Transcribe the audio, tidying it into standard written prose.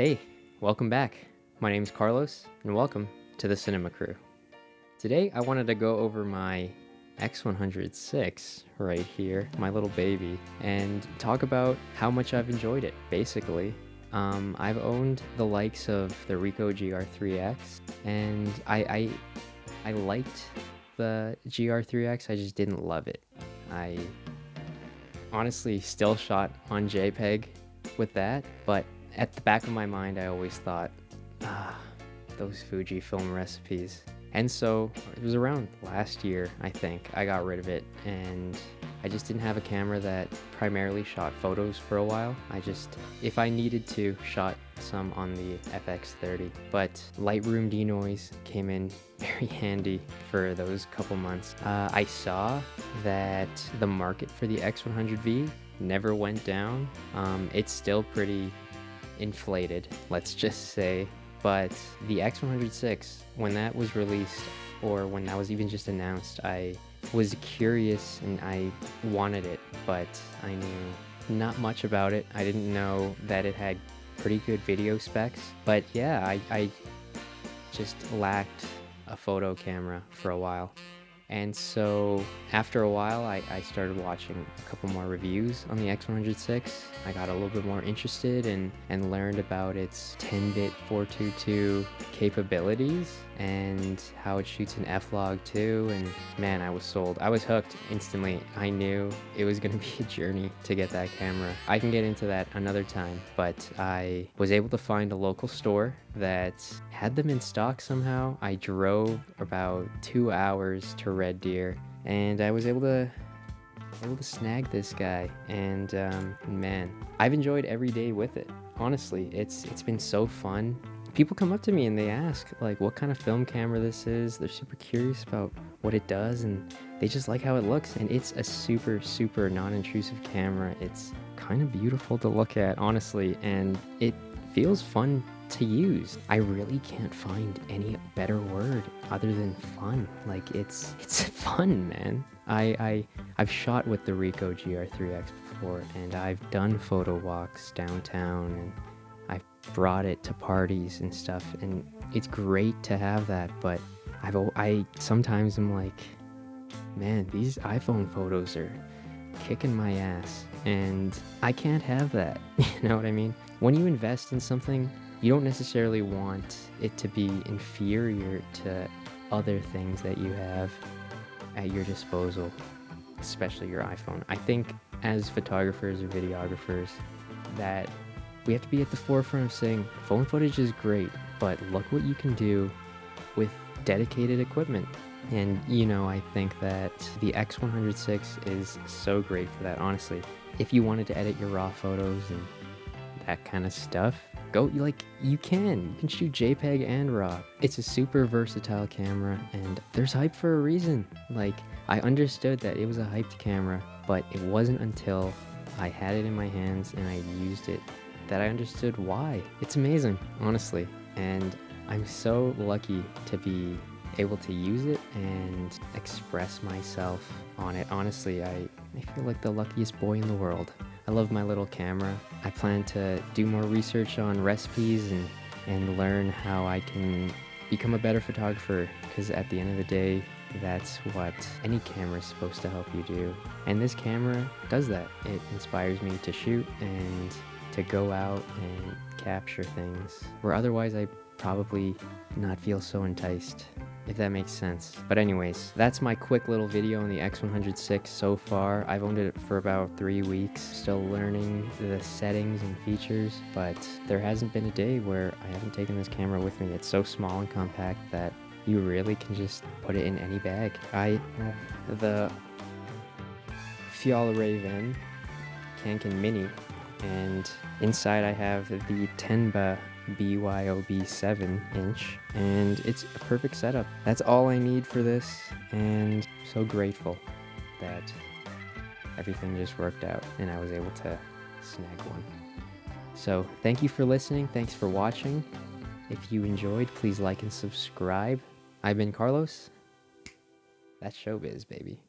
Hey, welcome back. My name is Carlos, and welcome to the Cinema Crew. Today, I wanted to go over my X100VI right here, my little baby, and talk about how much I've enjoyed it, basically. I've owned the likes of the Ricoh GR3X, and I liked the GR3X, I just didn't love it. I honestly still shot on JPEG with that, but at the back of my mind, I always thought, those Fujifilm recipes. And so it was around last year, I think, I got rid of it, and I just didn't have a camera that primarily shot photos for a while. If I needed to, shot some on the Fx30, but Lightroom denoise came in very handy for those couple months. I saw that the market for the X100V never went down. It's still pretty inflated, let's just say, but the X100VI, when that was released, or when that was even just announced, I was curious and I wanted it, but I knew not much about it. I didn't know that it had pretty good video specs, but yeah, I just lacked a photo camera for a while. And so after a while, I started watching a couple more reviews on the X100VI. I got a little bit more interested and learned about its 10-bit 422 capabilities and how it shoots in F-Log too. And man, I was sold. I was hooked instantly. I knew it was going to be a journey to get that camera. I can get into that another time, but I was able to find a local store that had them in stock somehow. I drove about 2 hours to Red Deer, and I was able to snag this guy, and man, I've enjoyed every day with it. Honestly, it's been so fun. People come up to me and they ask like what kind of film camera this is. They're super curious about what it does, and they just like how it looks, and it's a super non-intrusive camera. It's kind of beautiful to look at, honestly, and it feels fun to use. I really can't find any better word other than fun. Like it's fun, man. I've shot with the Ricoh GR3X before, and I've done photo walks downtown, and I've brought it to parties and stuff, and it's great to have that, but I sometimes am like, man, these iPhone photos are kicking my ass, and I can't have that. You know what I mean? When you invest in something, you don't necessarily want it to be inferior to other things that you have at your disposal, especially your iPhone. I think as photographers or videographers that we have to be at the forefront of saying phone footage is great, but look what you can do with dedicated equipment. And you know, I think that the X100VI is so great for that, honestly. If you wanted to edit your raw photos and that kind of stuff, you can shoot JPEG and RAW. It's a super versatile camera, and there's hype for a reason. Like, I understood that it was a hyped camera, but it wasn't until I had it in my hands and I used it that I understood why. It's amazing, honestly, and I'm so lucky to be able to use it and express myself on it. Honestly, I feel like the luckiest boy in the world. I love my little camera. I plan to do more research on recipes and learn how I can become a better photographer, because at the end of the day, that's what any camera is supposed to help you do. And this camera does that. It inspires me to shoot and to go out and capture things where otherwise I probably not feel so enticed, if that makes sense. But anyways, that's my quick little video on the X100VI so far. I've owned it for about 3 weeks, still learning the settings and features, but there hasn't been a day where I haven't taken this camera with me. It's so small and compact that you really can just put it in any bag. I have the Fjallraven Kanken Mini, and inside I have the Tenba BYOB 7-inch, and it's a perfect setup. That's all I need for this, and I'm so grateful that everything just worked out and I was able to snag one. So thank you for listening. Thanks for watching. If you enjoyed, please like and subscribe. I've been Carlos. That's showbiz, baby.